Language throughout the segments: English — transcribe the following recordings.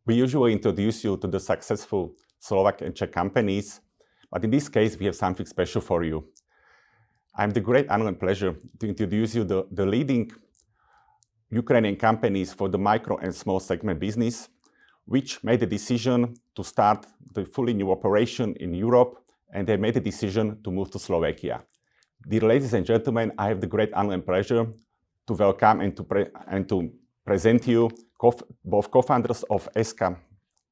We usually introduce you to the successful Slovak and Czech companies, but in this case, we have something special for you. I have the great honor and pleasure to introduce you the leading Ukrainian companies for the micro and small segment business, which made the decision to start the fully new operation in Europe, and they made the decision to move to Slovakia. Dear ladies and gentlemen, I have the great honor and pleasure to welcome and to present you both co-founders of ESKA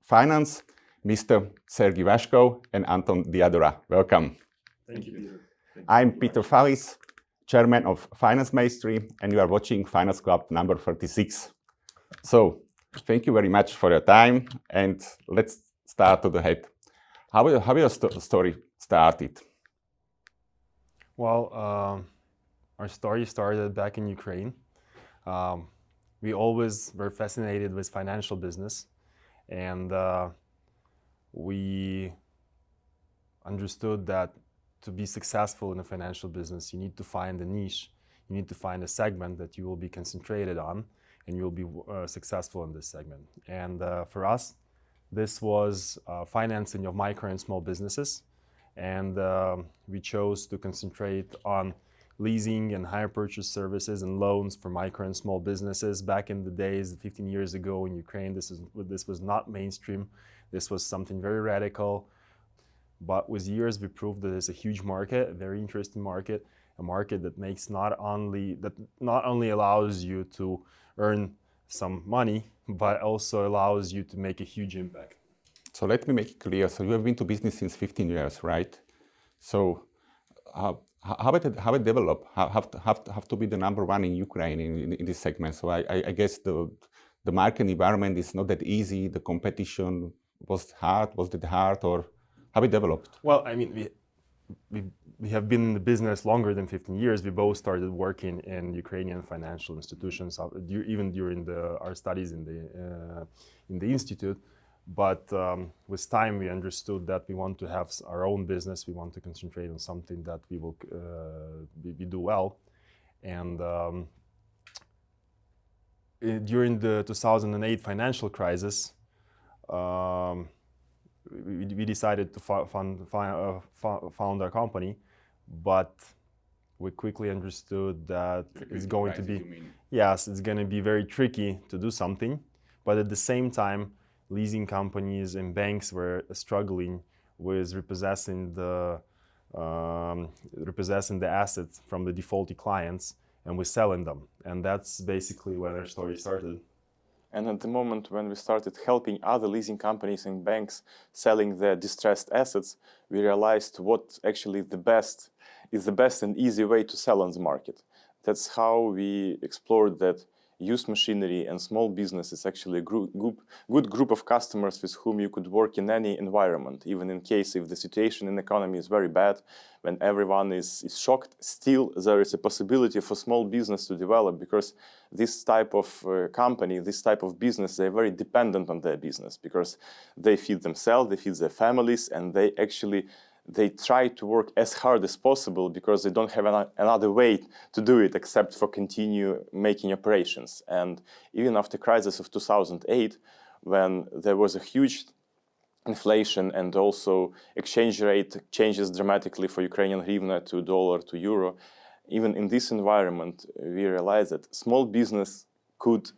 Finance, Mr. Sergey Vaškov and Anton Diadora. Welcome. Thank you, Peter. I'm Peter Falis, Chairman of Finance Mastery, and you are watching Finance Club number 36. So, thank you very much for your time, and let's start to the head. How your story started? Well, our story started back in Ukraine. We always were fascinated with financial business, and we understood that to be successful in a financial business, you need to find a niche, you need to find a segment that you will be concentrated on, and you will be successful in this segment. And for us, this was financing of micro and small businesses. And we chose to concentrate on leasing and hire purchase services and loans for micro and small businesses. Back in the days, 15 years ago in Ukraine, this was not mainstream. This was something very radical. But with years, we proved that it's a huge market, a very interesting market, a market that not only allows you to earn some money, but also allows you to make a huge impact. So let me make it clear. So you have been to business since 15 years, right? So how it develop? Have to be the number one in Ukraine in this segment. So I guess the market environment is not that easy. The competition was it hard, or how it developed? Well, I mean, we have been in the business longer than 15 years. We both started working in Ukrainian financial institutions, even during our studies in the institute. But with time, we understood that we want to have our own business. We want to concentrate on something that we do well. And during the 2008 financial crisis, we decided to found our company, but we quickly understood that it's going to be, yes, it's going to be very tricky to do something. But at the same time, leasing companies and banks were struggling with repossessing the assets from the defaulty clients, and we're selling them. And that's basically when our story started. And at the moment when we started helping other leasing companies and banks selling their distressed assets, we realized what actually is the best and easy way to sell on the market. That's how we explored that used machinery and small business is actually a good group of customers with whom you could work in any environment, even in case if the situation in the economy is very bad, when everyone is shocked, still there is a possibility for small business to develop, because this type of company, this type of business, they're very dependent on their business, because they feed themselves, they feed their families, and they try to work as hard as possible because they don't have another way to do it except for continue making operations. And even after crisis of 2008, when there was a huge inflation and also exchange rate changes dramatically for Ukrainian hryvnia to dollar to euro, even in this environment, we realized that small business could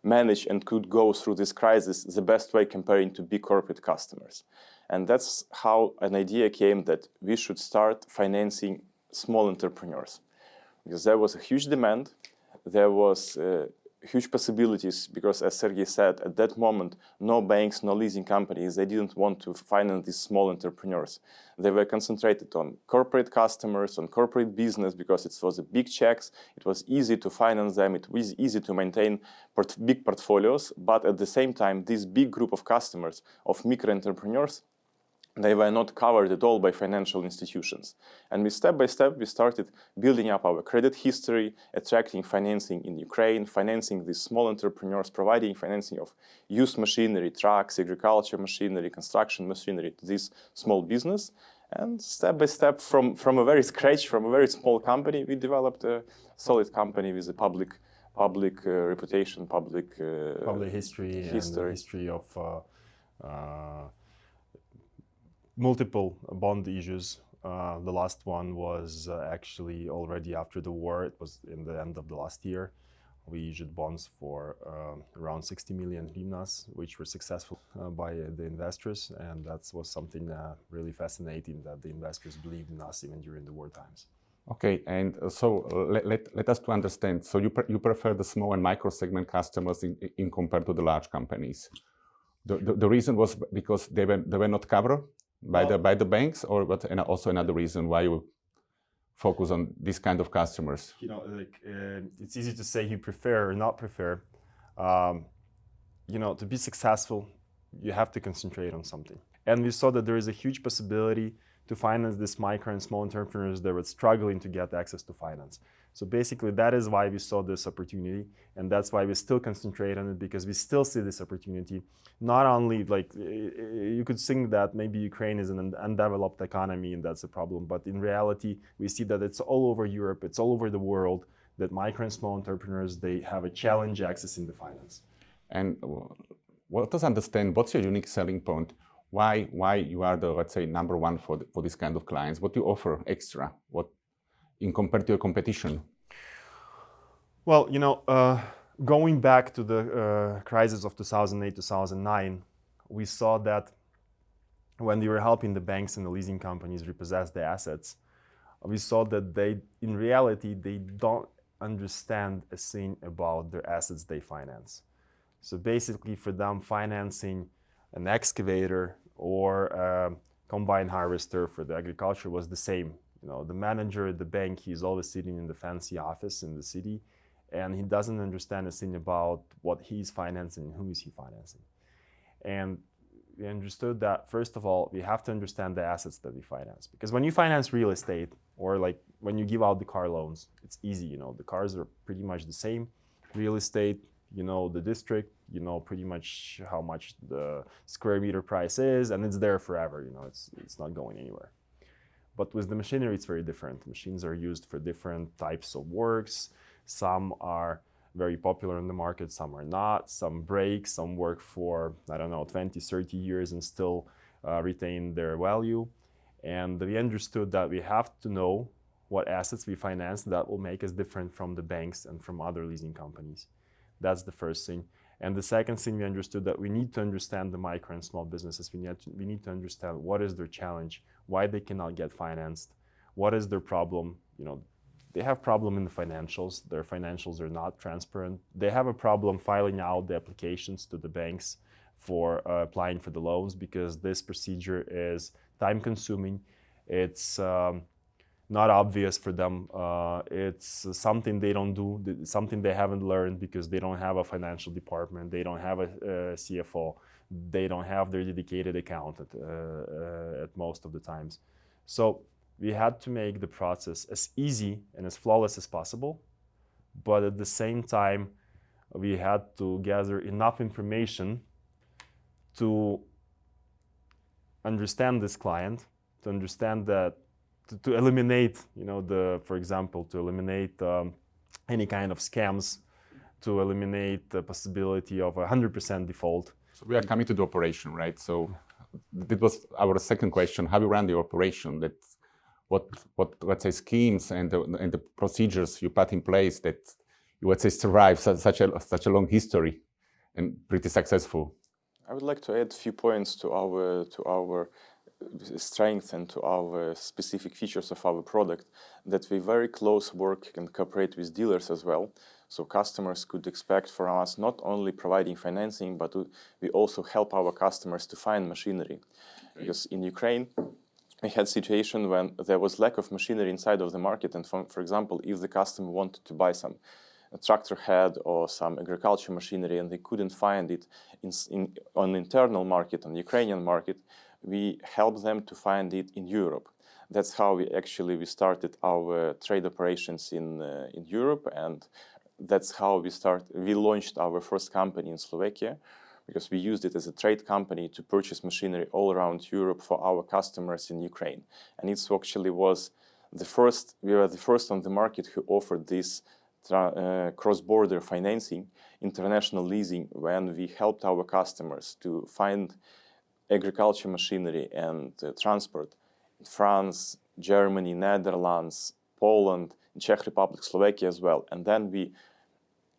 manage and could go through this crisis the best way comparing to big corporate customers. And that's how an idea came that we should start financing small entrepreneurs. Because there was a huge demand, there was huge possibilities, because as Sergey said, at that moment, no banks, no leasing companies, they didn't want to finance these small entrepreneurs. They were concentrated on corporate customers, on corporate business, because it was a big checks, it was easy to finance them, it was easy to maintain big portfolios, but at the same time, this big group of customers, of micro entrepreneurs, they were not covered at all by financial institutions. And step by step, we started building up our credit history, attracting financing in Ukraine, financing these small entrepreneurs, providing financing of used machinery, trucks, agriculture machinery, construction machinery to this small business. And step by step, from a very scratch, from a very small company, we developed a solid company with a public public reputation, public history, and the history of multiple bond issues. The last one was actually already after the war. It was in the end of the last year. We issued bonds for around 60 million hryvnias, which were successful by the investors, and that was something really fascinating, that the investors believed in us even during the war times. Okay, and so let us to understand. So you prefer the small and micro segment customers in compared to the large companies. The reason was because they were not covered by the banks, or what? And also another reason why you focus on this kind of customers. You know, like it's easy to say you prefer or not prefer. You know, to be successful, you have to concentrate on something. And we saw that there is a huge possibility to finance these micro and small entrepreneurs that were struggling to get access to finance. So basically, that is why we saw this opportunity, and that's why we still concentrate on it, because we still see this opportunity. Not only, like, you could think that maybe Ukraine is an undeveloped economy and that's a problem, but in reality, we see that it's all over Europe, it's all over the world, that micro and small entrepreneurs, they have a challenge accessing the finance. And let us understand, what's your unique selling point? Why you are the, let's say, number one for this kind of clients? What you offer extra? What in compared to your competition? Well, you know, going back to the crisis of 2008, 2009, we saw that when we were helping the banks and the leasing companies repossess the assets, we saw that they, in reality, they don't understand a thing about their assets they finance. So basically, for them, financing an excavator or a combine harvester for the agriculture was the same. You know, the manager at the bank, he's always sitting in the fancy office in the city, and he doesn't understand a thing about what he's financing and who is he financing. And we understood that, first of all, we have to understand the assets that we finance. Because when you finance real estate, or like when you give out the car loans, it's easy, you know, the cars are pretty much the same. Real estate, you know the district, you know pretty much how much the square meter price is, and it's there forever, you know, it's not going anywhere. But with the machinery, it's very different. Machines are used for different types of works. Some are very popular in the market, some are not. Some break, some work for, I don't know, 20, 30 years and still retain their value. And we understood that we have to know what assets we finance that will make us different from the banks and from other leasing companies. That's the first thing. And the second thing, we understood that we need to understand the micro and small businesses. We need to understand what is their challenge, why they cannot get financed, what is their problem. You know, they have problem in the financials. Their financials are not transparent. They have a problem filing out the applications to the banks for applying for the loans, because this procedure is time-consuming. It's not obvious for them. It's something they don't do, something they haven't learned, because they don't have a financial department, they don't have a CFO, they don't have their dedicated accountant at most of the times. So we had to make the process as easy and as flawless as possible, but at the same time, we had to gather enough information to understand this client, to understand that, to eliminate, you know, for example, to eliminate any kind of scams, to eliminate the possibility of 100% default. So we are coming to the operation, right? So that was our second question: how you run the operation? That what let's say schemes and the procedures you put in place that you, let's say, survive such a long history and pretty successful. I would like to add a few points to our strength and to our specific features of our product, that we very close work and cooperate with dealers as well. So customers could expect from us not only providing financing, but we also help our customers to find machinery. Okay. Because in Ukraine, we had a situation when there was lack of machinery inside of the market, and for example, if the customer wanted to buy some tractor head or some agriculture machinery and they couldn't find it on the internal market, on the Ukrainian market, we help them to find it in Europe. That's how we started our trade operations in Europe, and that's how we launched our first company in Slovakia, because we used it as a trade company to purchase machinery all around Europe for our customers in Ukraine. And it actually was we were the first on the market who offered this cross-border financing, international leasing, when we helped our customers to find agriculture machinery and transport in France, Germany, Netherlands, Poland, Czech Republic, Slovakia as well. And then we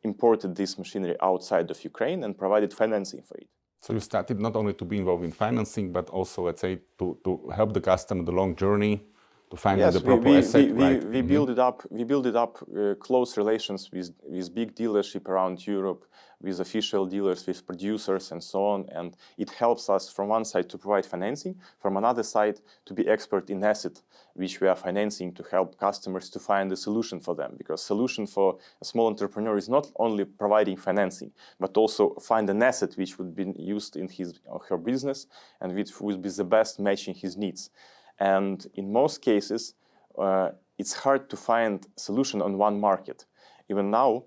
imported this machinery outside of Ukraine and provided financing for it. So you started not only to be involved in financing, but also, let's say, to help the customer the long journey, to find the proper asset, right? We build it up. We build it up close relations with big dealership around Europe, with official dealers, with producers, and so on. And it helps us from one side to provide financing, from another side to be expert in asset, which we are financing to help customers to find a solution for them. Because solution for a small entrepreneur is not only providing financing, but also find an asset which would be used in his or her business and which would be the best matching his needs. And in most cases, it's hard to find a solution on one market. Even now,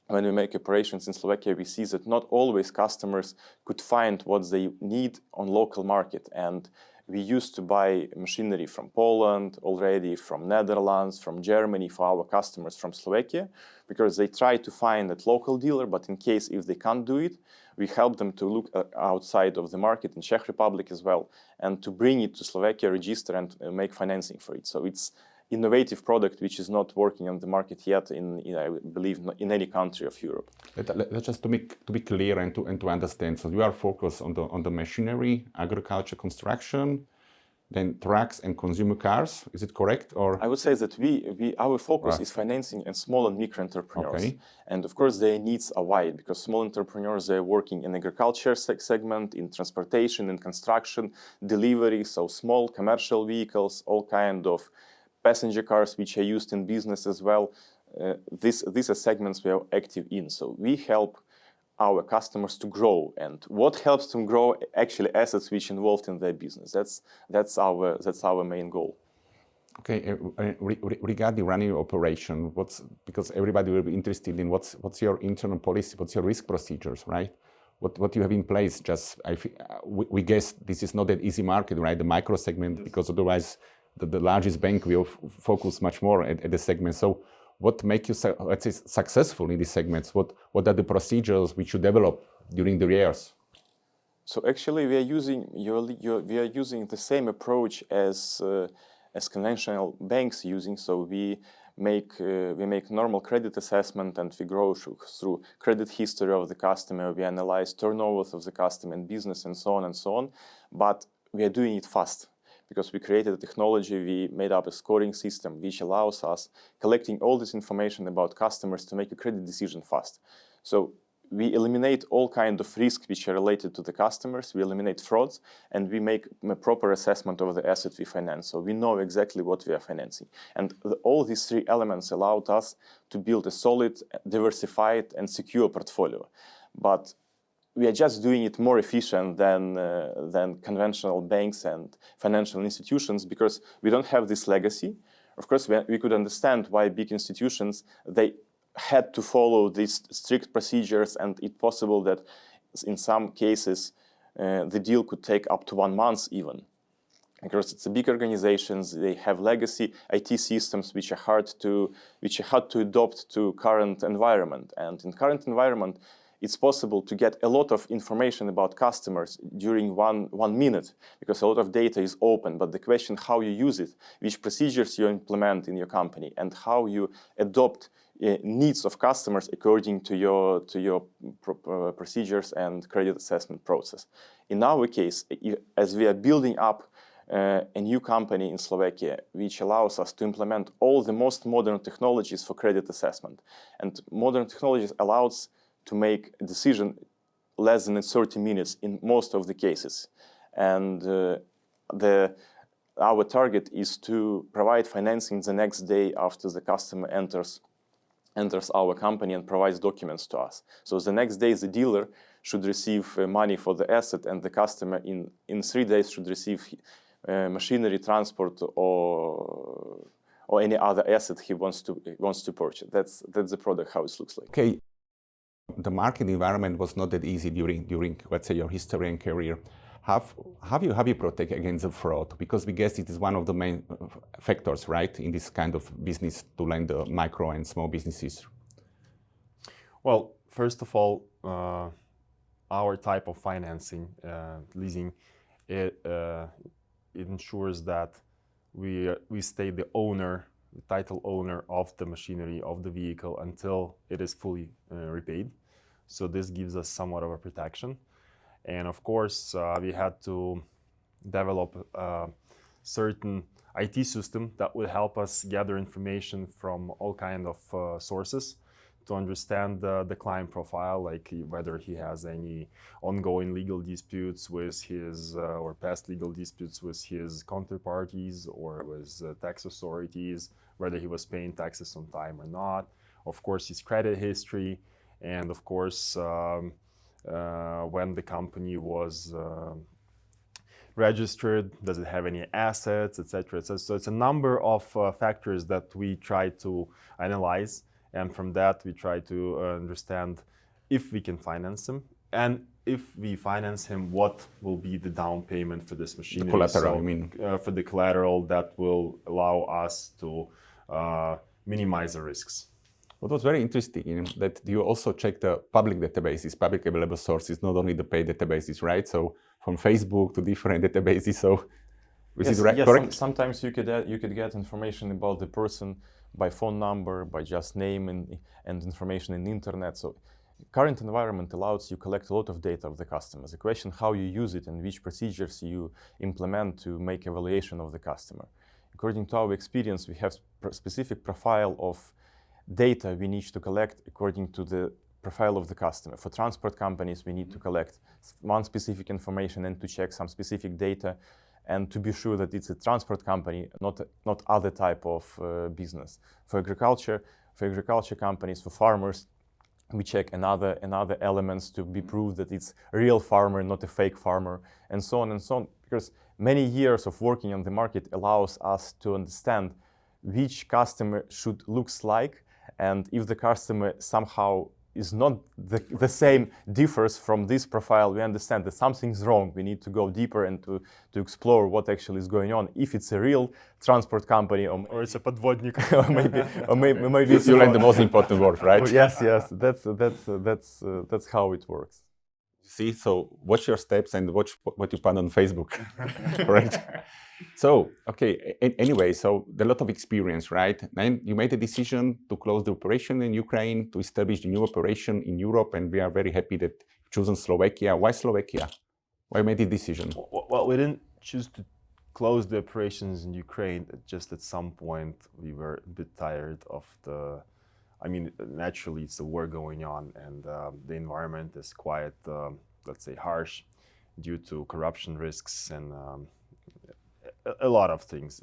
when we make operations in Slovakia, we see that not always customers could find what they need on local market. And we used to buy machinery from Poland already, from Netherlands, from Germany for our customers from Slovakia, because they try to find a local dealer, but in case if they can't do it, we help them to look outside of the market in Czech Republic as well, and to bring it to Slovakia, register and make financing for it. So it's innovative product which is not working on the market yet in I believe in any country of Europe. Let's just to be clear and to understand. So you are focused on the machinery, agriculture, construction, then trucks and consumer cars. Is it correct? Or I would say that our focus is financing and small and micro entrepreneurs. Okay. And of course their needs are wide, because small entrepreneurs are working in agriculture segment, in transportation, in construction, delivery, so small commercial vehicles, all kind of passenger cars which are used in business as well. These are segments we are active in. So we help our customers to grow, and what helps them grow actually assets which involved in their business. That's our main goal. Okay, regarding running your operation, because everybody will be interested in what's your internal policy, what's your risk procedures, right? What you have in place? We guess this is not an easy market, right? The micro segment, because otherwise the largest bank will focus much more at the segment. So what makes you, let's say, successful in these segments? What are the procedures which you develop during the years? So actually, we are using the same approach as conventional banks using. So we make normal credit assessment, and we go through credit history of the customer. We analyze turnovers of the customer and business, and so on and so on. But we are doing it fast, because we created a technology. We made up a scoring system which allows us collecting all this information about customers to make a credit decision fast. So we eliminate all kinds of risks which are related to the customers. We eliminate frauds, and we make a proper assessment of the asset we finance. So we know exactly what we are financing. And all these three elements allowed us to build a solid, diversified, and secure portfolio. But we are just doing it more efficient than conventional banks and financial institutions, because we don't have this legacy. Of course, we could understand why big institutions, they had to follow these strict procedures, and it's possible that in some cases the deal could take up to 1 month even. Because it's a big organizations, they have legacy IT systems which are hard to adopt to current environment. And in current environment, it's possible to get a lot of information about customers during one minute, because a lot of data is open. But the question how you use it, which procedures you implement in your company, and how you adopt needs of customers according to your procedures and credit assessment process. In our case, as we are building up a new company in Slovakia, which allows us to implement all the most modern technologies for credit assessment. And modern technologies allows to make a decision less than 30 minutes in most of the cases. And our target is to provide financing the next day after the customer enters our company and provides documents to us. So the next day the dealer should receive money for the asset, and the customer in 3 days should receive machinery, transport, or any other asset he wants to purchase. That's the product, how it looks like. Okay. The market environment was not that easy during let's say your history and career. How you protect against the fraud? Because we guess it is one of the main factors, right, in this kind of business to lend the micro and small businesses. Well, first of all, our type of financing, leasing, it ensures that we stay the owner, the title owner of the machinery, of the vehicle, until it is fully repaid. So this gives us somewhat of a protection. And of course, we had to develop a certain IT system that would help us gather information from all kind of sources to understand the client profile, like whether he has any ongoing legal disputes with his, or past legal disputes with his counterparties or with tax authorities, whether he was paying taxes on time or not, of course his credit history, and of course when the company was registered, does it have any assets, etc. So it's a number of factors that we try to analyze. And from that, we try to understand if we can finance him, and if we finance him, what will be the down payment for this machinery. The collateral, so, I mean. For the collateral that will allow us to minimize the risks. What was very interesting, that you also check the public databases, public available sources, not only the paid databases, right? So from Facebook to different databases. So is yes, it right? Yes, Correct? Sometimes you could get information about the person by phone number, by just name and information in the internet. So current environment allows you collect a lot of data of the customers. The question how you use it and which procedures you implement to make evaluation of the customer. According to our experience, we have specific profile of data we need to collect according to the profile of the customer. For transport companies, we need to collect one specific information and to check some specific data, and to be sure that it's a transport company, not other type of business. For agriculture companies, for farmers, we check another elements to be proved that it's a real farmer, not a fake farmer, and so on and so on. Because many years of working on the market allows us to understand which customer should looks like, and if the customer somehow is not the same, differs from this profile, we understand that something's wrong. We need to go deeper and to explore what actually is going on. If it's a real transport company, or it's a podvodnik, or maybe you learned the most important word, right? Yes, that's how it works. See, so watch your steps and watch what you put on Facebook, correct? So, okay, anyway, so a lot of experience, right? And you made a decision to close the operation in Ukraine, to establish a new operation in Europe, and we are very happy that you've chosen Slovakia. Why Slovakia? Why made the decision? Well, we didn't choose to close the operations in Ukraine. Just at some point, we were a bit tired of naturally, it's a war going on, and the environment is quite, let's say, harsh due to corruption risks and a lot of things,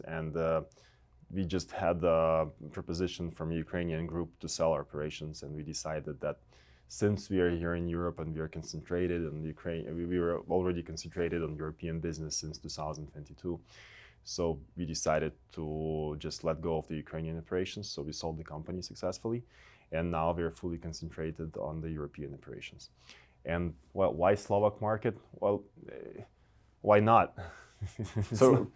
and we just had a proposition from a Ukrainian group to sell our operations, and we decided that since we are here in Europe and we are concentrated on Ukraine, we were already concentrated on European business since 2022. So we decided to just let go of the Ukrainian operations. So we sold the company successfully, and now we are fully concentrated on the European operations. And well, why Slovak market? Well, why not? So,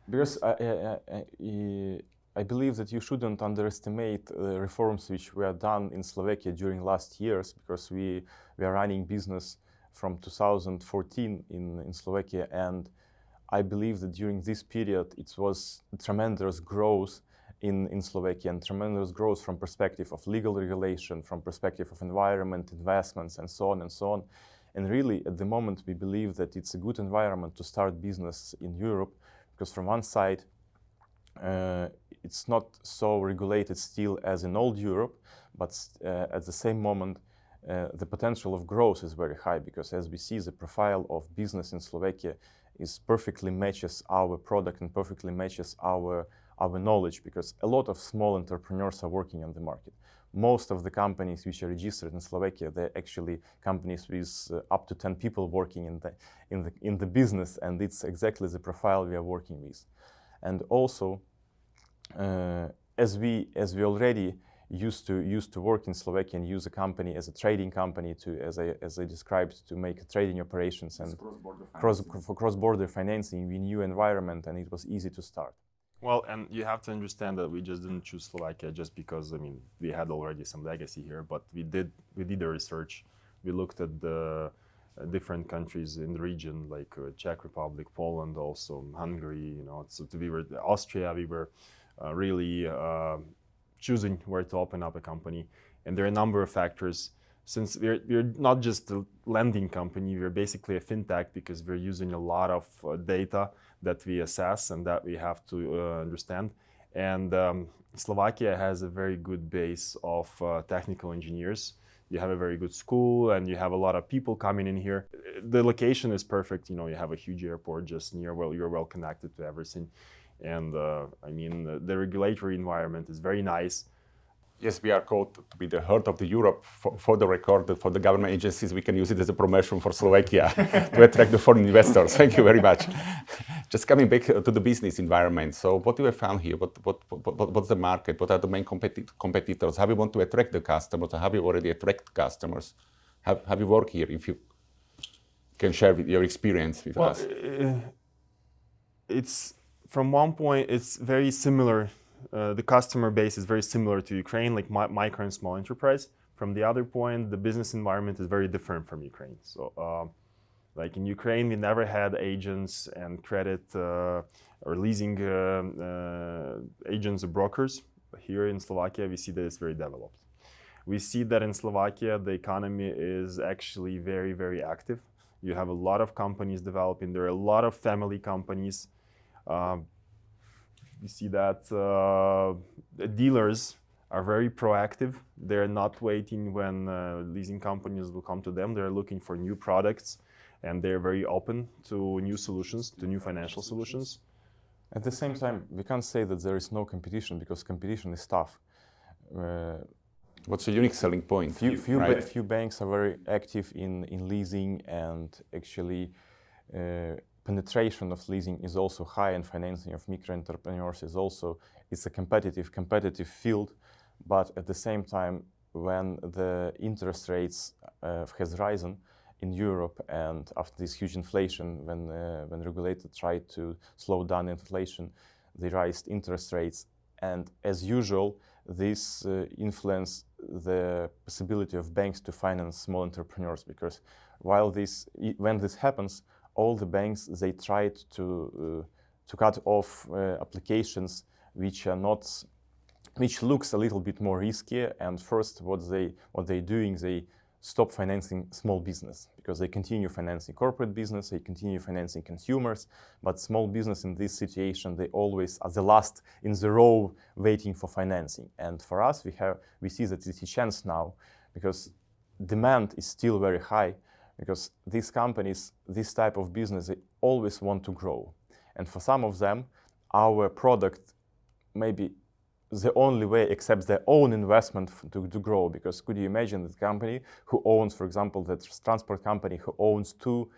because I believe that you shouldn't underestimate the reforms which were done in Slovakia during last years, because we are running business from 2014 in Slovakia, and I believe that during this period it was tremendous growth in Slovakia, and tremendous growth from perspective of legal regulation, from perspective of environment, investments, and so on and so on. And really, at the moment, we believe that it's a good environment to start business in Europe, because from one side, it's not so regulated still as in old Europe, but at the same moment, the potential of growth is very high, because as we see, the profile of business in Slovakia is perfectly matches our product and perfectly matches our knowledge, because a lot of small entrepreneurs are working on the market. Most of the companies which are registered in Slovakia, they're actually companies with up to 10 people working in the business, and it's exactly the profile we are working with. And also, as we already used to work in Slovakia and use a company as a trading company as I described, to make trading operations and cross-border financing, we knew environment, and it was easy to start. Well, and you have to understand that we just didn't choose Slovakia just because, I mean, we had already some legacy here, but we did the research. We looked at the different countries in the region, like Czech Republic, Poland, also Hungary, you know, so we were Austria, we were really choosing where to open up a company. And there are a number of factors. Since we're not just a lending company, we're basically a fintech because we're using a lot of data that we assess and that we have to understand. And Slovakia has a very good base of technical engineers. You have a very good school and you have a lot of people coming in here. The location is perfect. You know, you have a huge airport just near, well, you're well connected to everything. And I mean, the regulatory environment is very nice. Yes, we are called to be the heart of the Europe. For the record, for the government agencies, we can use it as a promotion for Slovakia to attract the foreign investors. Thank you very much. Just coming back to the business environment. So what do you have found here? What's the market? What are the main competitors? How you want to attract the customers? How you already attract customers? How you work here? If you can share with your experience with us. It's from one point, it's very similar. The customer base is very similar to Ukraine, like micro and small enterprise. From the other point, the business environment is very different from Ukraine. So, like in Ukraine, we never had agents and credit or leasing agents or brokers. Here in Slovakia, we see that it's very developed. We see that in Slovakia, the economy is actually very, very active. You have a lot of companies developing. There are a lot of family companies. We see that the dealers are very proactive. They're not waiting when leasing companies will come to them. They're looking for new products, and they're very open to new solutions, to new financial solutions. At the same time, we can't say that there is no competition because competition is tough. What's a unique selling point? Few banks are very active in leasing, and actually penetration of leasing is also high, and financing of micro entrepreneurs is also, it's a competitive field. But at the same time, when the interest rates has risen in Europe, and after this huge inflation, when regulators tried to slow down inflation, they raised interest rates, and as usual, this influenced the possibility of banks to finance small entrepreneurs, because when this happens, all the banks, they tried to cut off applications which looks a little bit more risky. And first, what they're doing, they stop financing small business, because they continue financing corporate business, they continue financing consumers, but small business in this situation, they always are the last in the row waiting for financing. And for us, we see that it's a chance now, because demand is still very high, because these companies, this type of business, they always want to grow. And for some of them, our product may be the only way, except their own investment to grow. Because could you imagine that company who owns, for example, the transport company who owns 2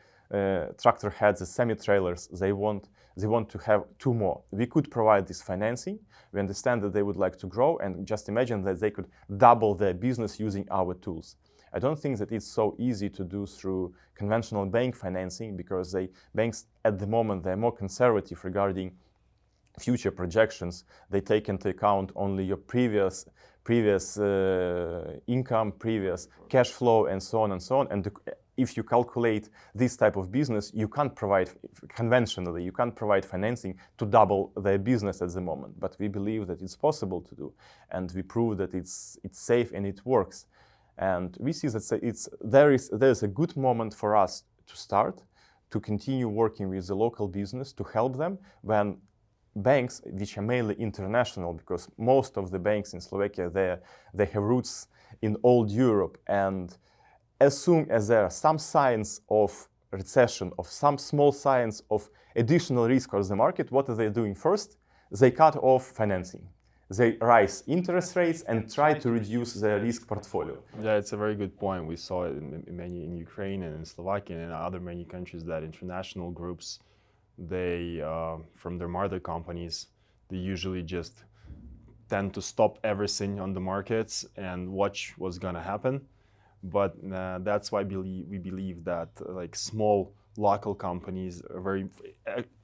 tractor heads, the semi-trailers, they want to have 2 more. We could provide this financing. We understand that they would like to grow, and just imagine that they could double their business using our tools. I don't think that it's so easy to do through conventional bank financing, because banks at the moment, they're more conservative regarding future projections. They take into account only your previous income, previous cash flow, and so on and so on. And if you calculate this type of business, you can't provide conventionally, you can't provide financing to double their business at the moment. But we believe that it's possible to do, and we prove that it's safe and it works. And we see that there is a good moment for us to start, to continue working with the local business, to help them when banks, which are mainly international, because most of the banks in Slovakia, they have roots in old Europe. And as soon as there are some signs of recession, of some small signs of additional risk on the market, what are they doing first? They cut off financing. They raise interest rates and try to reduce their risk portfolio. Yeah, it's a very good point. We saw it in Ukraine and in Slovakia and in other many countries that international groups, they, from their mother companies, they usually just tend to stop everything on the markets and watch what's going to happen. But that's why we believe that like small local companies,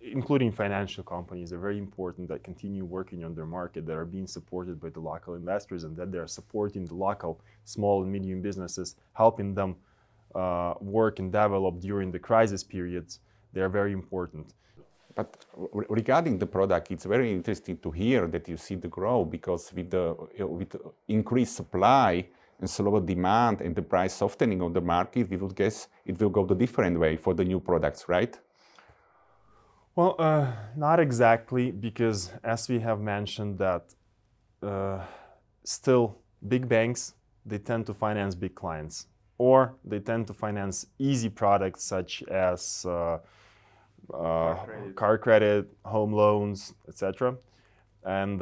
including financial companies, are very important that continue working on their market, that are being supported by the local investors, and that they are supporting the local small and medium businesses, helping them work and develop during the crisis periods. They are very important. But regarding the product, it's very interesting to hear that you see the growth, because with the increased supply and slower demand and the price softening of the market, we would guess it will go the different way for the new products, right? Well, not exactly, because as we have mentioned that still big banks, they tend to finance big clients, or they tend to finance easy products such as car credit, home loans, etc. And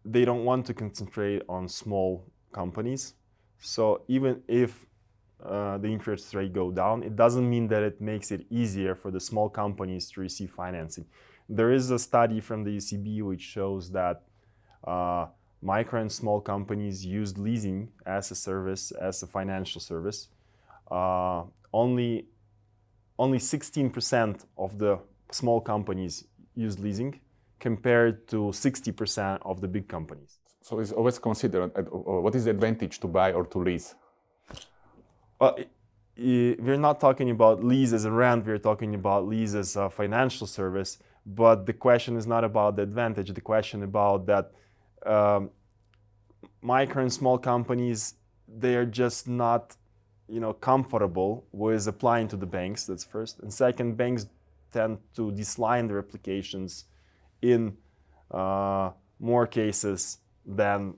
they don't want to concentrate on small companies. So even if the interest rate go down, it doesn't mean that it makes it easier for the small companies to receive financing. There is a study from the ECB which shows that micro and small companies use leasing as a service, as a financial service. Only 16% of the small companies use leasing, compared to 60% of the big companies. So it's always considered, what is the advantage to buy or to lease? Well, we're not talking about lease as a rent, we're talking about lease as a financial service, but the question is not about the advantage, the question about that micro and small companies, they are just not comfortable with applying to the banks, that's first. And second, banks tend to decline their applications in more cases than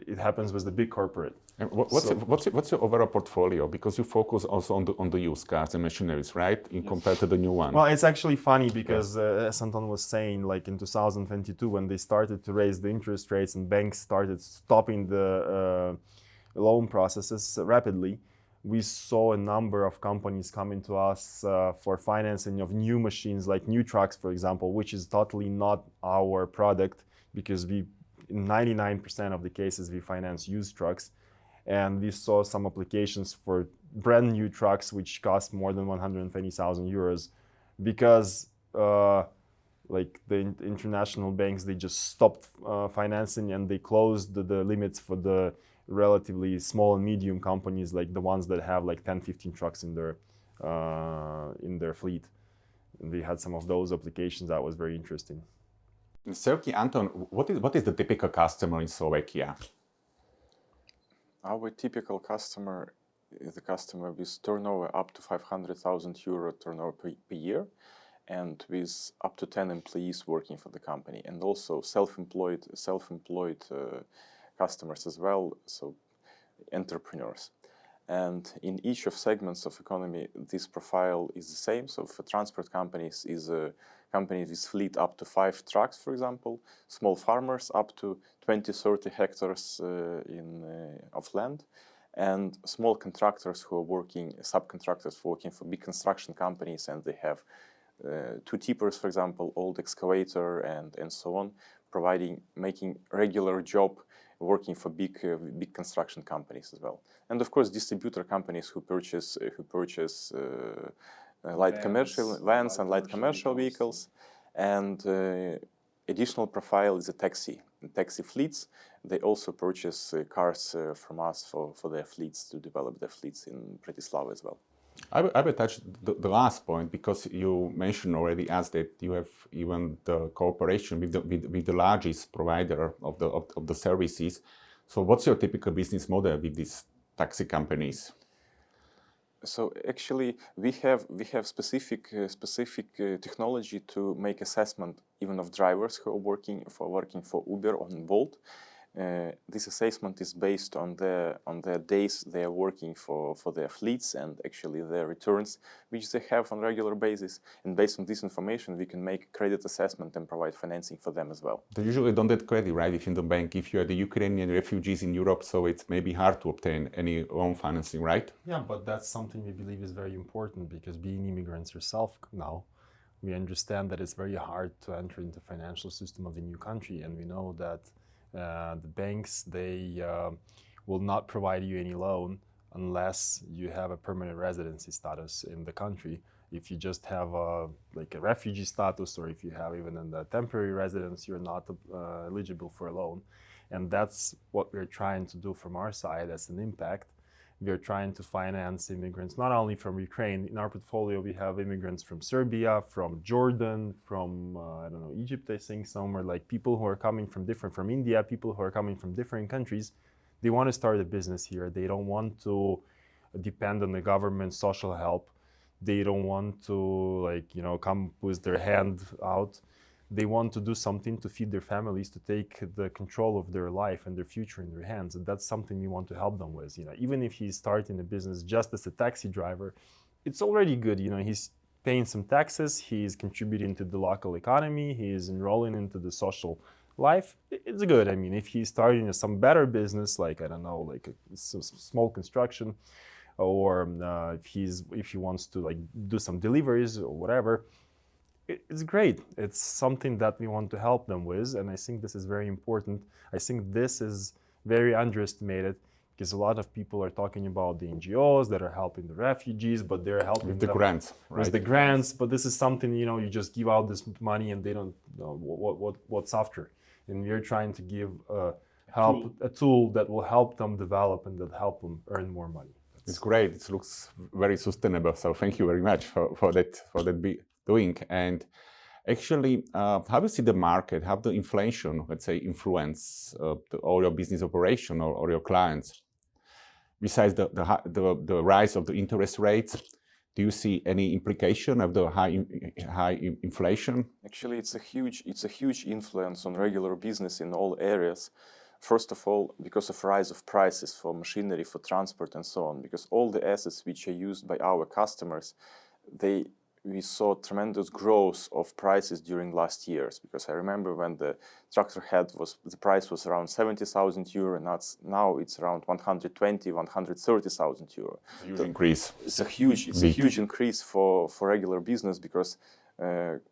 it happens with the big corporate. And what's your overall portfolio? Because you focus also on the used cars and machineries, right? Compared to the new one. Well, it's actually funny because as Anton was saying, like in 2022, when they started to raise the interest rates and banks started stopping the loan processes rapidly, we saw a number of companies coming to us for financing of new machines, like new trucks, for example, which is totally not our product, because in 99% of the cases we finance used trucks. And we saw some applications for brand new trucks which cost more than 120,000 euros, because like the international banks, they just stopped financing, and they closed the limits for the relatively small and medium companies, like the ones that have like 10-15 trucks in their fleet. And we had some of those applications. That was very interesting. Sergey, Anton, what is the typical customer in Slovakia? Our typical customer is a customer with turnover up to 500,000 euro turnover per year, and with up to 10 employees working for the company, and also self-employed customers as well, so entrepreneurs. And in each of segments of economy, this profile is the same. So for transport companies is a company with fleet up to 5 trucks, for example, small farmers up to 20-30 hectares of land, and small contractors who are working, subcontractors working for big construction companies, and they have 2 tippers, for example, old excavator and so on, making regular job, working for big construction companies as well. And of course, distributor companies who purchase light commercial vans and light commercial vehicles. And additional profile is a taxi fleets. They also purchase cars from us for their fleets, to develop their fleets in Bratislava as well. I will touch the last point, because you mentioned already as that you have even the cooperation with the largest provider of the services. So what's your typical business model with these taxi companies? So actually, we have specific technology to make assessment even of drivers who are working for Uber or Bolt. This assessment is based on their days they are working for their fleets, and actually their returns, which they have on a regular basis. And based on this information, we can make credit assessment and provide financing for them as well. They usually don't get credit, right, if in the bank, if you are the Ukrainian refugees in Europe, so it's maybe hard to obtain any loan financing, right? Yeah, but that's something we believe is very important, because being immigrants yourself now, we understand that it's very hard to enter into the financial system of the new country, and we know that the banks, they will not provide you any loan unless you have a permanent residency status in the country. If you just have a refugee status, or if you have even a temporary residence, you're not eligible for a loan. And that's what we're trying to do from our side as an impact. We are trying to finance immigrants, not only from Ukraine. In our portfolio, we have immigrants from Serbia, from Jordan, from, Egypt, I think somewhere, like people who are coming from India, people who are coming from different countries. They want to start a business here. They don't want to depend on the government social help. They don't want to come with their hand out. They want to do something to feed their families, to take the control of their life and their future in their hands. And that's something we want to help them with. Even if he's starting a business just as a taxi driver, it's already good. He's paying some taxes, he's contributing to the local economy, he's enrolling into the social life. It's good. I mean, if he's starting some better business, like a small construction, or if he wants to do some deliveries or whatever, it's great. It's something that we want to help them with, and I think this is very important. I think this is very underestimated, because a lot of people are talking about the NGOs that are helping the refugees, but they're helping with the grants, right? With the grants, but this is something, you just give out this money and they don't know what's after. And we're trying to give a tool that will help them develop and that help them earn more money. It's great. It looks very sustainable. So thank you very much for that doing. And actually, how do you see the market? How the inflation, let's say, influence all your business operation or your clients? Besides the rise of the interest rates, do you see any implication of the high inflation? Actually, it's a huge influence on regular business in all areas. First of all, because of rise of prices for machinery, for transport, and so on. Because all the assets which are used by our customers, we saw tremendous growth of prices during last years. Because I remember when the tractor head the price was around 70,000 euro, and now it's around 120, 130,000 euro. Huge increase. It's a huge increase for regular business, because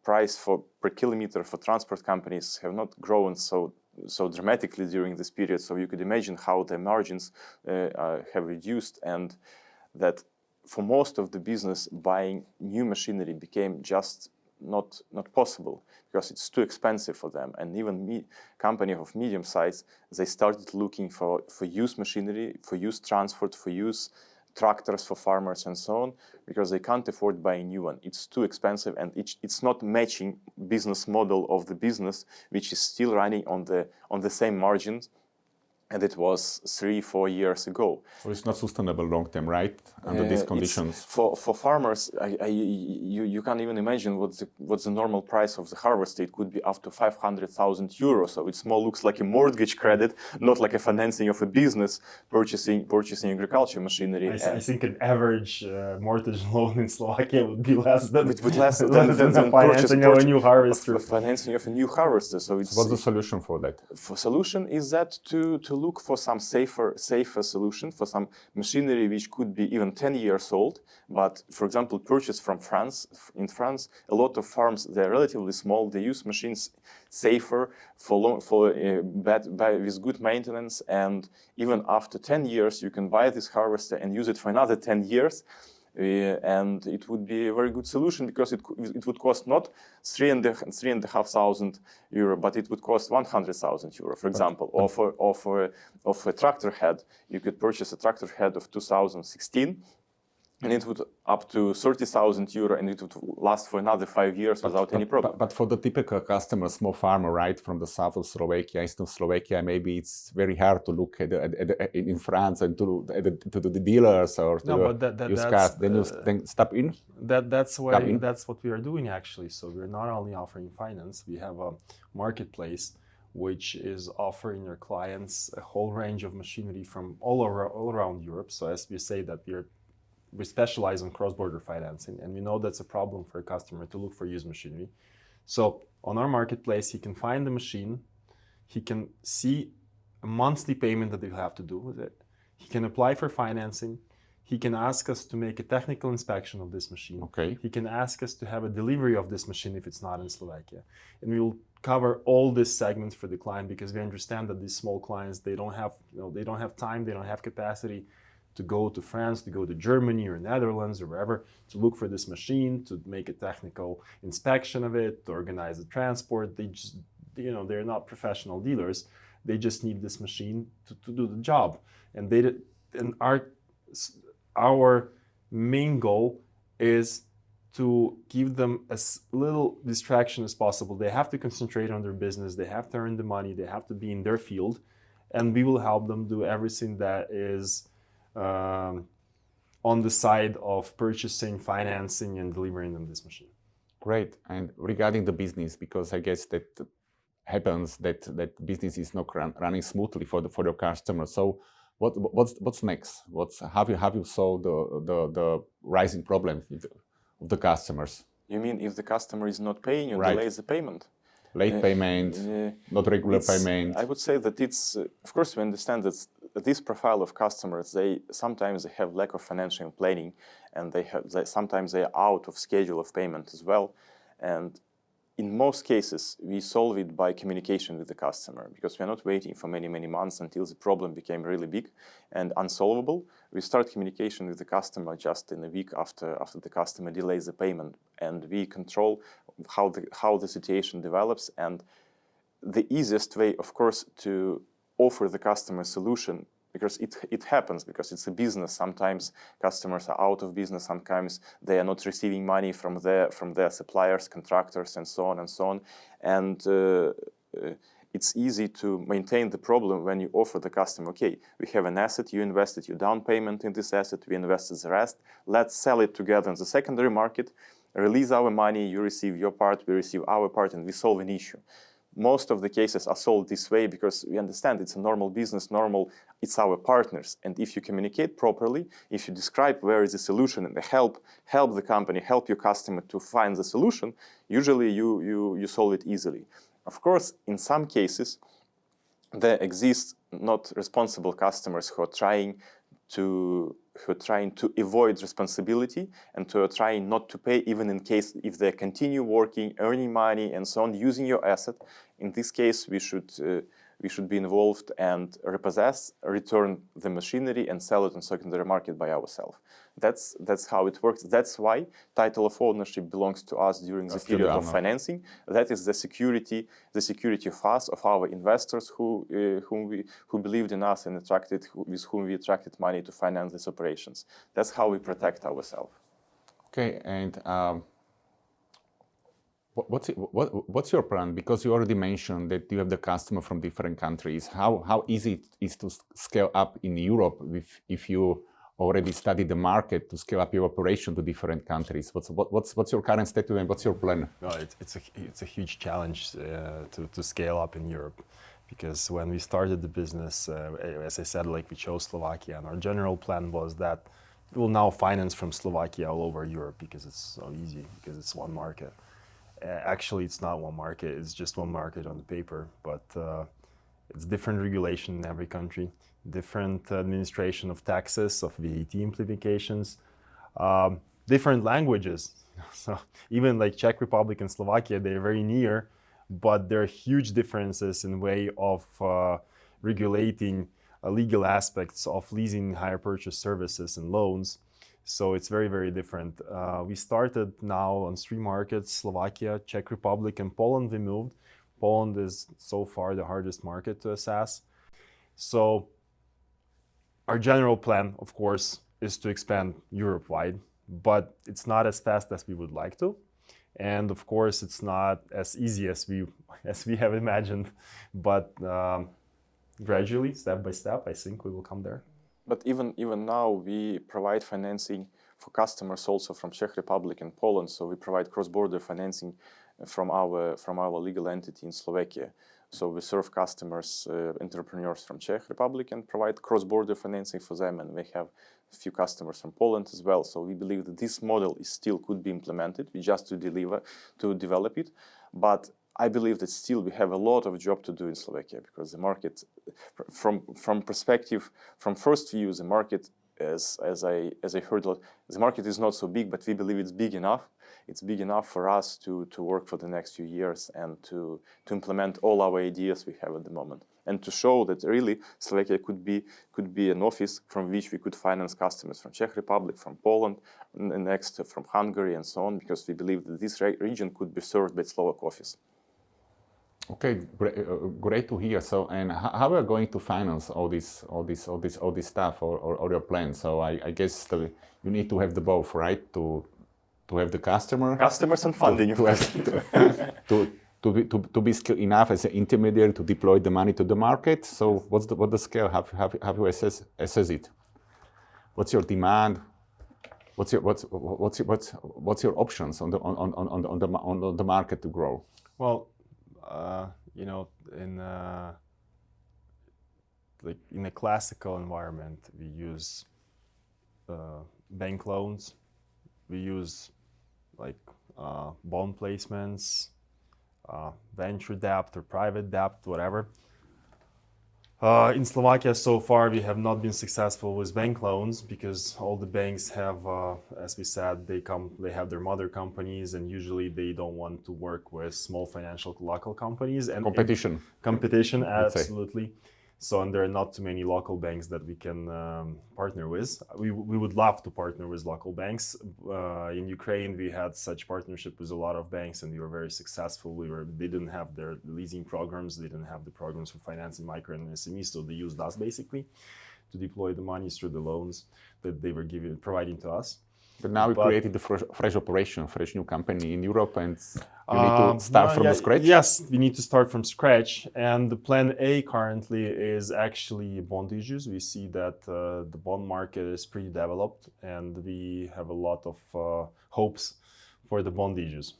price per kilometer for transport companies have not grown so dramatically during this period. So you could imagine how the margins have reduced, and that for most of the business, buying new machinery became just not possible, because it's too expensive for them. And even companies of medium size, they started looking for used machinery, for used transport, for used tractors for farmers and so on, because they can't afford buying new one. It's too expensive, and it's not matching business model of the business, which is still running on the same margins, and it was 3-4 years ago. So it's not sustainable long term, right? Under these conditions. For farmers, you can't even imagine what's the normal price of the harvester. It could be up to 500,000 euros. So it more looks like a mortgage credit, not like a financing of a business purchasing agriculture machinery. I think an average mortgage loan in Slovakia would be less than financing of a new harvester. Financing of a new harvester. So what's the solution for that? The solution is that to look for some safer solution, for some machinery which could be even 10 years old, but for example purchased from France. In France, a lot of farms, they're relatively small, they use machines safer with good maintenance, and even after 10 years you can buy this harvester and use it for another 10 years. And it would be a very good solution, because it would cost not 3,500 euro, but it would cost 100,000 euro, for example. Or for a tractor head, you could purchase a tractor head of 2016, and it would up to 30,000 euro, and it would last for another 5 years without any problem. But for the typical customer, small farmer, right, from the south of Slovakia, east of Slovakia, maybe it's very hard to look in France and to the dealers or to the used cars. Then you step in. That's what we are doing actually. So we're not only offering finance, we have a marketplace which is offering our clients a whole range of machinery from all around Europe. So as we say that we specialize in cross-border financing, and we know that's a problem for a customer to look for used machinery. So on our marketplace, he can find the machine, he can see a monthly payment that he'll have to do with it, he can apply for financing, he can ask us to make a technical inspection of this machine. Okay. He can ask us to have a delivery of this machine if it's not in Slovakia. And we will cover all these segments for the client, because we understand that these small clients, they don't have time, they don't have capacity to go to France, to go to Germany or Netherlands or wherever to look for this machine, to make a technical inspection of it, to organize the transport. They just, they're not professional dealers. They just need this machine to do the job. And our main goal is to give them as little distraction as possible. They have to concentrate on their business. They have to earn the money. They have to be in their field. And we will help them do everything that is on the side of purchasing, financing, and delivering them this machine. Great. And regarding the business, because I guess that happens that business is not running smoothly for your customers. So what's next? Have you solved the rising problems of the customers? You mean if the customer is not paying or Right. delays the payment? Late payment, not regular payment. I would say that it's, of course, we understand that this profile of customers, sometimes they have lack of financial planning, and sometimes they are out of schedule of payment as well. And in most cases, we solve it by communication with the customer, because we are not waiting for many, many months until the problem became really big and unsolvable. We start communication with the customer just in a week after the customer delays the payment, and we control how the situation develops. And the easiest way, of course, to offer the customer a solution, because it happens, because it's a business. Sometimes customers are out of business. Sometimes they are not receiving money from their suppliers, contractors, and so on and so on. And it's easy to maintain the problem when you offer the customer, okay, we have an asset, you invested your down payment in this asset, we invested the rest, let's sell it together in the secondary market, release our money, you receive your part, we receive our part, and we solve an issue. Most of the cases are solved this way because we understand it's a normal business, it's our partners. And if you communicate properly, if you describe where is the solution and help the company, help your customer to find the solution, usually you solve it easily. Of course, in some cases, there exist not responsible customers who are trying to avoid responsibility and who are trying not to pay, even in case if they continue working, earning money, and so on, using your asset. In this case, we should be involved and repossess, return the machinery, and sell it on secondary market by ourselves. That's how it works. That's why title of ownership belongs to us during the period of financing. That is the security of us, of our investors who believed in us and with whom we attracted money to finance these operations. That's how we protect ourselves. Okay, and what's your plan? Because you already mentioned that you have the customer from different countries. How easy it is to scale up in Europe if you already studied the market to scale up your operation to different countries? What's your current status and what's your plan? No, it's a huge challenge to scale up in Europe, because when we started the business, as I said, we chose Slovakia, and our general plan was that we will now finance from Slovakia all over Europe because it's so easy, because it's one market. Actually, it's not one market, it's just one market on the paper, but it's different regulation in every country, different administration of taxes, of VAT implications, different languages. So even Czech Republic and Slovakia, they're very near, but there are huge differences in way of regulating legal aspects of leasing, hire purchase services, and loans. So it's very, very different. We started now on 3 markets: Slovakia, Czech Republic, and Poland. We moved. Poland is so far the hardest market to assess. So our general plan, of course, is to expand Europe-wide, but it's not as fast as we would like to. And of course, it's not as easy as we have imagined, but gradually, step by step, I think we will come there. But even now, we provide financing for customers also from Czech Republic and Poland. So we provide cross-border financing from our legal entity in Slovakia. So we serve customers, entrepreneurs from Czech Republic, and provide cross-border financing for them. And we have a few customers from Poland as well. So we believe that this model still could be implemented. We just to develop it. But I believe that still we have a lot of job to do in Slovakia, because the market, from first view, the market, as I heard a lot, the market is not so big, but we believe it's big enough. it's big enough for us to work for the next few years and to implement all our ideas we have at the moment. And to show that really Slovakia could be an office from which we could finance customers from Czech Republic, from Poland, and next from Hungary and so on, because we believe that this region could be served by Slovak office. Okay, great to hear. So, and how are you going to finance all this stuff or your plan? So, I guess you need to have the both, right? To have the customers and funding, to be skilled enough as an intermediary to deploy the money to the market. So, what's the scale? Have you assess it? What's your demand? What's your options on the market to grow? Well, in a classical environment, we use bank loans, we use bond placements, venture debt or private debt, whatever. In Slovakia, so far, we have not been successful with bank loans because all the banks have, as we said, they have their mother companies, and usually they don't want to work with small financial local companies. And competition, absolutely. So, and there are not too many local banks that we can partner with. We would love to partner with local banks. In Ukraine, we had such partnership with a lot of banks, and we were very successful. They didn't have their leasing programs, they didn't have the programs for financing micro and SMEs, so they used us basically to deploy the money through the loans that they were providing to us. But now we created the fresh operation, fresh new company in Europe, and you need to start from scratch? Yes, we need to start from scratch. And the plan A currently is actually bond issues. We see that the bond market is pretty developed, and we have a lot of hopes for the bond issues.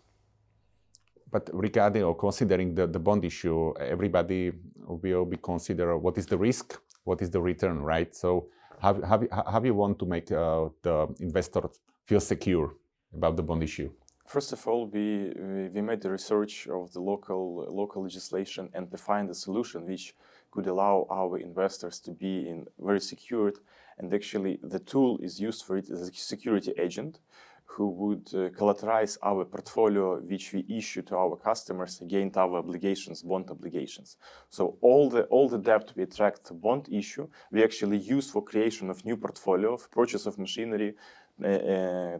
But regarding or considering the bond issue, everybody will be consider what is the risk, what is the return, right? So how you want to make the investor feel secure about the bond issue? First of all, we made the research of the local legislation and to find a solution which could allow our investors to be very secured. And actually, the tool is used for it as a security agent who would collateralize our portfolio, which we issue to our customers against our obligations, bond obligations. So all the debt we attract to bond issue, we actually use for creation of new portfolio, for purchase of machinery,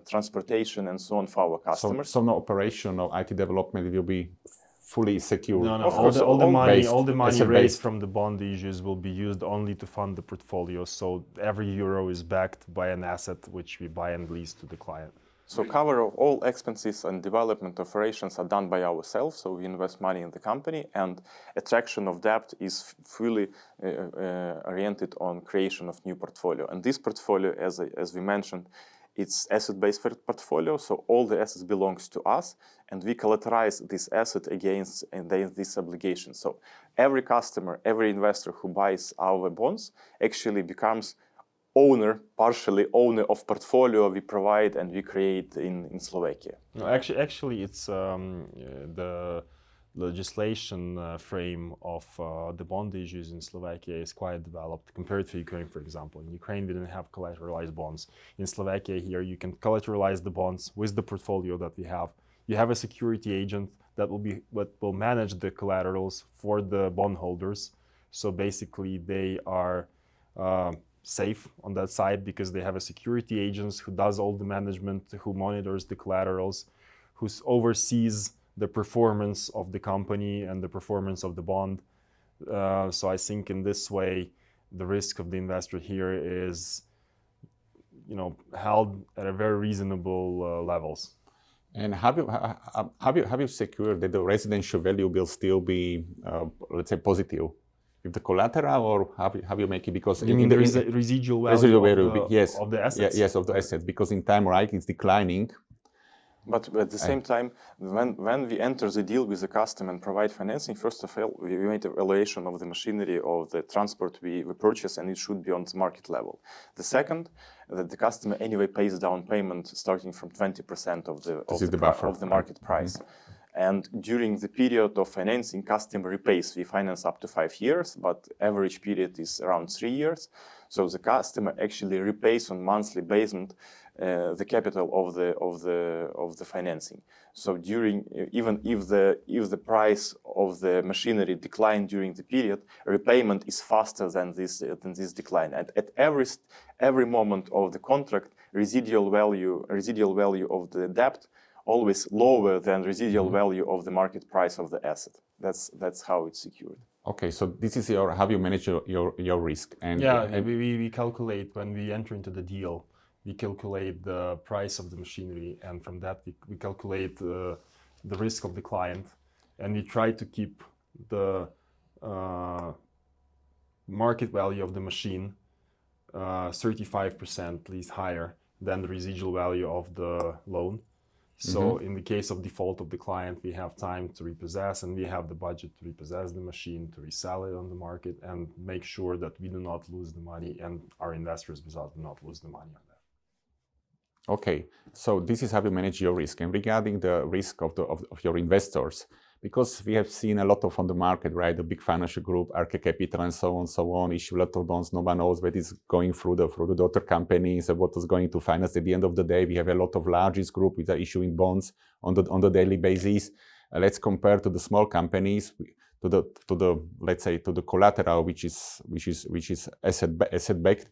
transportation, and so on for our customers. So no operation, no IT development will be fully secure. No. All the money raised from the bond issues will be used only to fund the portfolio. So every euro is backed by an asset which we buy and lease to the client. So cover of all expenses and development operations are done by ourselves. So we invest money in the company, and attraction of debt is fully oriented on creation of new portfolio. And this portfolio, as we mentioned, it's asset-based portfolio. So all the assets belongs to us, and we collateralize this asset against this obligation. So every customer, every investor who buys our bonds actually becomes partially owner of portfolio we provide and we create in Slovakia. No, actually, it's the legislation frame of the bond issues in Slovakia is quite developed compared to Ukraine, for example. In Ukraine, we didn't have collateralized bonds. In Slovakia, here you can collateralize the bonds with the portfolio that we have. You have a security agent that will manage the collaterals for the bondholders. So basically, they are safe on that side because they have a security agent who does all the management, who monitors the collaterals, who oversees the performance of the company and the performance of the bond. So I think in this way, the risk of the investor here is, held at a very reasonable levels. And have you secured that the residential value will still be, let's say, positive? With the collateral, or have you make it because you mean there is a residual value of the assets? Yes, of the assets, because in time, right, it's declining. But at the same time, when we enter the deal with the customer and provide financing, first of all, we made an evaluation of the machinery, of the transport we purchase, and it should be on the market level. The second, that the customer anyway pays down payment starting from 20% of the market price. And during the period of financing, customer repays. We finance up to 5 years, but average period is around 3 years. So the customer actually repays on monthly basis the capital of the financing. So even if the price of the machinery declined during the period, repayment is faster than this decline. And at every moment of the contract, residual value of the debt always lower than residual value of the market price of the asset. That's how it's secured. Okay, so this is how you manage your risk. And we calculate when we enter into the deal. We calculate the price of the machinery, and from that we calculate the risk of the client, and we try to keep the market value of the machine 35% at least higher than the residual value of the loan. So in the case of default of the client, we have time to repossess, and we have the budget to repossess the machine, to resell it on the market, and make sure that we do not lose the money, and our investors do not lose the money on that. Okay, so this is how you manage your risk. And regarding the risk of your investors, because we have seen a lot of on the market, right? The big financial group, ESKA Capital, and so on, issue a lot of bonds. No one knows what is going through the daughter companies and what is going to finance. At the end of the day, we have a lot of largest group which are issuing bonds on the daily basis. Let's compare to the small companies, to the let's say to the collateral which is asset backed.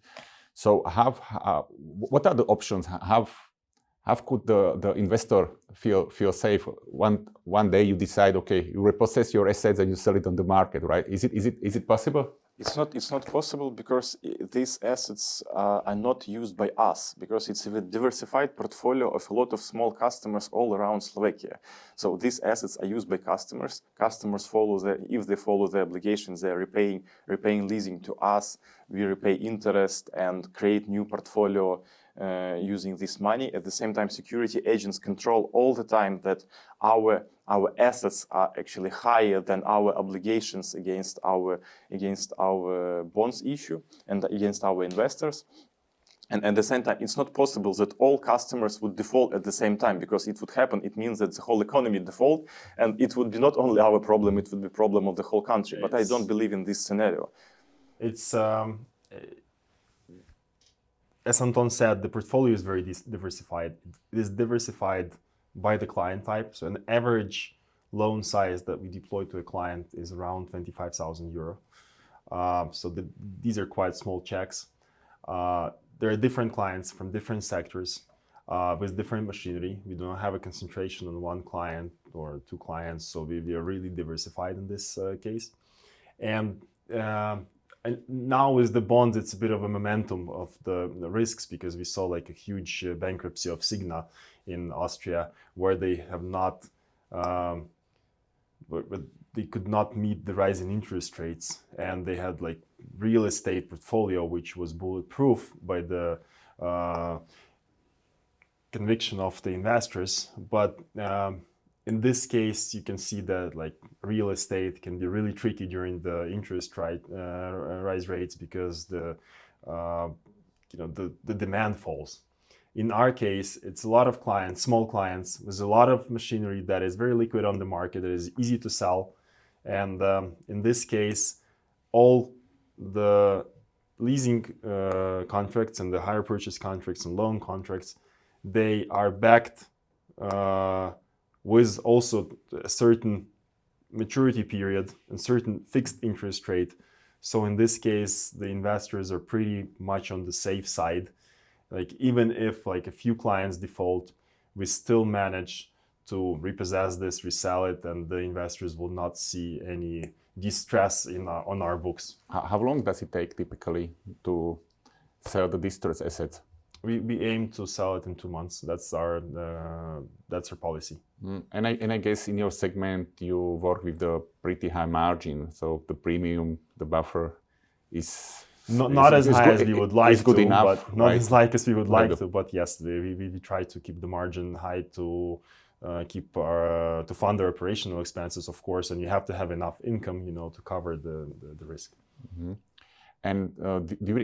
So what are the options? How could the investor feel safe? One day you decide, okay, you repossess your assets and you sell it on the market, right? Is it possible? It's not possible because these assets are not used by us, because it's a diversified portfolio of a lot of small customers all around Slovakia. So these assets are used by customers. Customers if they follow the obligations, they're repaying leasing to us. We repay interest and create new portfolio using this money. At the same time, security agents control all the time that our assets are actually higher than our obligations against our bonds issue and against our investors. And at the same time, it's not possible that all customers would default at the same time, because it would happen. It means that the whole economy default, and it would be not only our problem, it would be problem of the whole country. But I don't believe in this scenario. It's as Anton said, the portfolio is very diversified. It is diversified by the client type. So an average loan size that we deploy to a client is around 25,000 euro. So these are quite small checks. There are different clients from different sectors with different machinery. We do not have a concentration on one client or two clients. So we are really diversified in this case. And now with the bonds, it's a bit of a momentum of the risks, because we saw like a huge bankruptcy of Signa in Austria, where they have not, they could not meet the rise in interest rates, and they had like real estate portfolio which was bulletproof by the conviction of the investors. But in this case, you can see that like real estate can be really tricky during the interest rise rates, because the demand falls. In our case, it's a lot of clients, small clients, with a lot of machinery that is very liquid on the market, that is easy to sell. And in this case, all the leasing contracts and the hire purchase contracts and loan contracts, they are backed with also a certain maturity period and certain fixed interest rate. So in this case, the investors are pretty much on the safe side. Like even if like a few clients default, we still manage to repossess this, resell it, and the investors will not see any distress on our books. How long does it take typically to sell the distressed assets? We aim to sell it in 2 months. That's our policy. And I guess in your segment you work with the pretty high margin, so the premium, the buffer is not as high as we would like to, enough, but not as like as we would like to. But yes, we try to keep the margin high to to fund our operational expenses, of course, and you have to have enough income, to cover the risk. And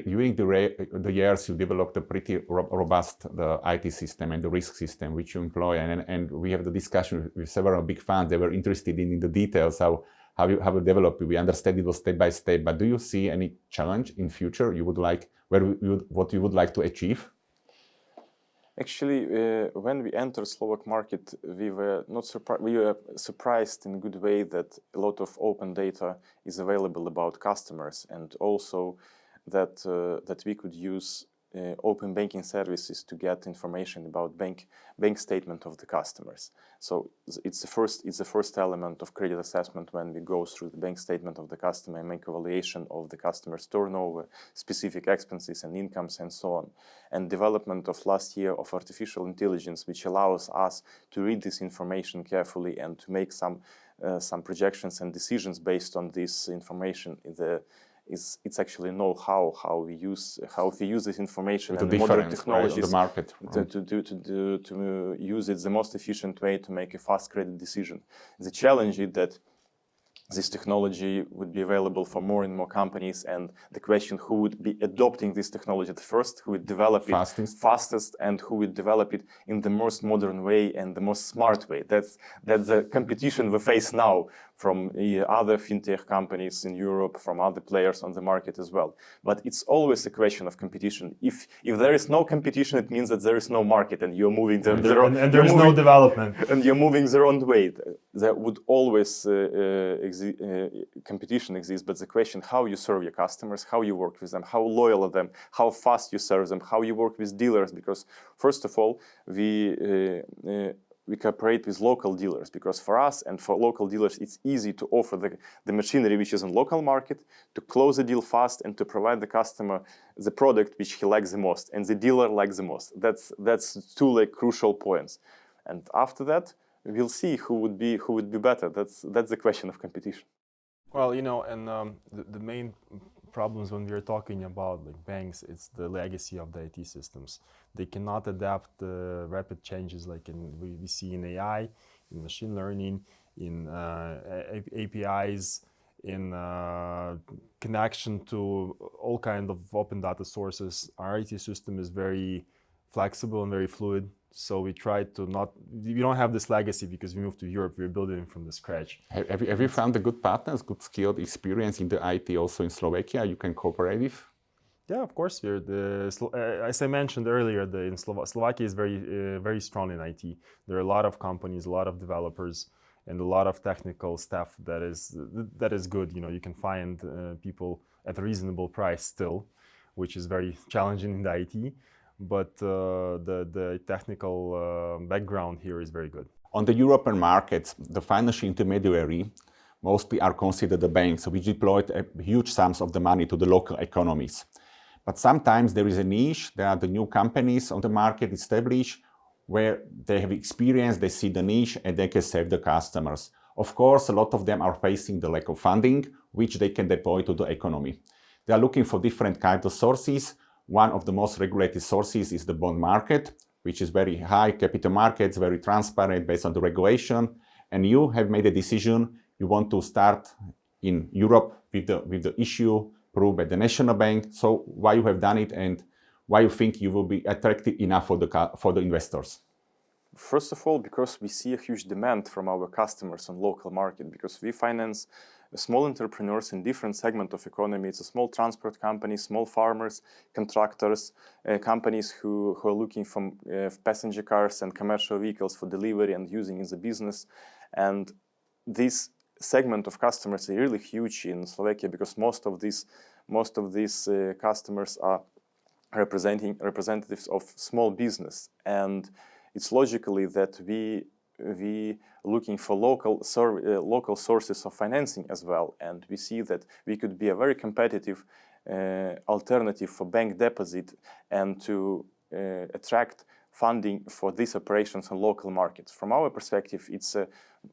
during the years, you developed a pretty robust IT system and the risk system which you employ. And we have the discussion with several big funds. They were interested in the details, how you develop it. We understand it was step by step. But do you see any challenge in future you would like, what you would like to achieve? Actually, when we entered Slovak market, we were surprised in a good way that a lot of open data is available about customers, and also that we could use open banking services to get information about bank statement of the customers. So it's the first element of credit assessment when we go through the bank statement of the customer and make evaluation of the customer's turnover, specific expenses and incomes, and so on. And development of last year of artificial intelligence, which allows us to read this information carefully and to make some projections and decisions based on this information. It's actually know-how how we use this information and the modern technologies, right, on the market to use it the most efficient way to make a fast credit decision. The challenge is that this technology would be available for more and more companies, and the question who would be adopting this technology at first, who would develop it fastest, and who would develop it in the most modern way and the most smart way. That's the competition we face now from other fintech companies in Europe, from other players on the market as well. But it's always a question of competition. If there is no competition, it means that there is no market, and you're moving and there is no development, and you're moving the wrong way. There would always competition exist, but the question how you serve your customers, how you work with them, how loyal are them, how fast you serve them, how you work with dealers, because first of all we cooperate with local dealers, because for us and for local dealers it's easy to offer the machinery which is in local market, to close the deal fast and to provide the customer the product which he likes the most and the dealer likes the most. That's two crucial points, and after that we'll see who would be better. That's the question of competition. Well, and the main problems when we are talking about banks, it's the legacy of the IT systems. They cannot adapt the rapid changes we see in AI, in machine learning, in APIs, in connection to all kinds of open data sources. Our IT system is very flexible and very fluid. So we try to we don't have this legacy because we moved to Europe, we're building it from the scratch. Have you found the good partners, good skilled experience in the IT also in Slovakia you can cooperate with? Yeah, of course. As I mentioned earlier, Slovakia is very strong in IT. There are a lot of companies, a lot of developers, and a lot of technical staff that is good. You can find people at a reasonable price still, which is very challenging in the IT. But the technical background here is very good. On the European markets, the financial intermediary mostly are considered the banks, which deployed huge sums of the money to the local economies. But sometimes there is a niche. There are the new companies on the market established where they have experience, they see the niche, and they can serve the customers. Of course, a lot of them are facing the lack of funding, which they can deploy to the economy. They are looking for different kinds of sources. One of the most regulated sources is the bond market, which is very high capital markets, very transparent based on the regulation. And you have made a decision, you want to start in Europe with the issue approved by the National Bank. So why you have done it and why you think you will be attractive enough for the investors? First of all, because we see a huge demand from our customers on local market, because we finance small entrepreneurs in different segments of economy. It's a small transport companies, small farmers, contractors, companies who are looking for passenger cars and commercial vehicles for delivery and using in the business. And this segment of customers is really huge in Slovakia, because most of these customers are representatives of small business, and it's logically that we looking for local sources of financing as well, and we see that we could be a very competitive alternative for bank deposit and to attract funding for these operations on local markets. From our perspective, it's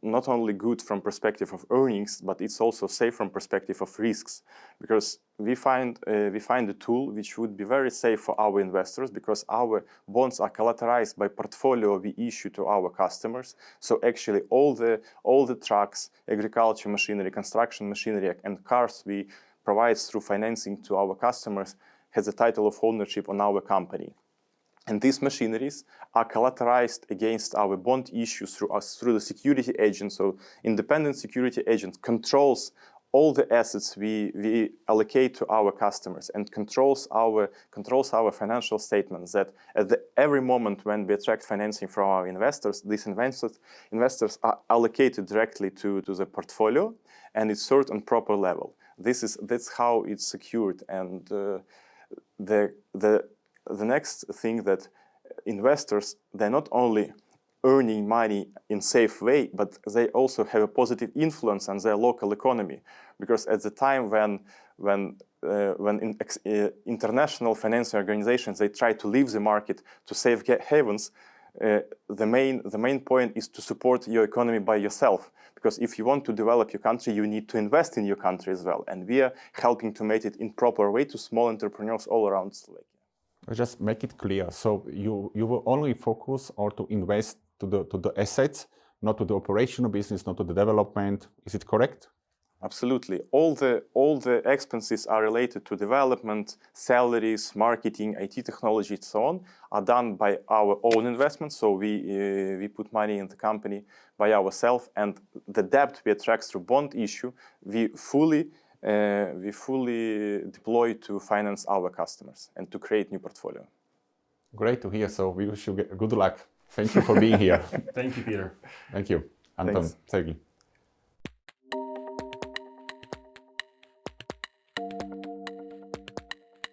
not only good from perspective of earnings, but it's also safe from perspective of risks, because we find a tool which would be very safe for our investors, because our bonds are collateralized by portfolio we issue to our customers. So actually all the trucks, agriculture machinery, construction machinery, and cars we provides through financing to our customers has a title of ownership on our company. And these machineries are collateralized against our bond issues through the security agent. So independent security agent controls all the assets we allocate to our customers and controls our financial statements, that at every moment when we attract financing from our investors, these investors are allocated directly to the portfolio, and it's served on proper level. That's how it's secured. And the next thing, that investors, they're not only earning money in safe way, but they also have a positive influence on their local economy, because at the time when international financial organizations, they try to leave the market to safe havens, the main point is to support your economy by yourself, because if you want to develop your country, you need to invest in your country as well, and we are helping to make it in proper way to small entrepreneurs all around Slovakia. Just make it clear. So you will only focus or to invest to the assets, not to the operational business, not to the development. Is it correct? Absolutely. All the expenses are related to development, salaries, marketing, IT technology, and so on, are done by our own investments. So we put money in the company by ourselves, and the debt we attract through bond issue, we fully deploy to finance our customers and to create new portfolio. Great to hear. So we wish you good luck. Thank you for being here. Thank you, Peter. Thank you, Anton, Sergey.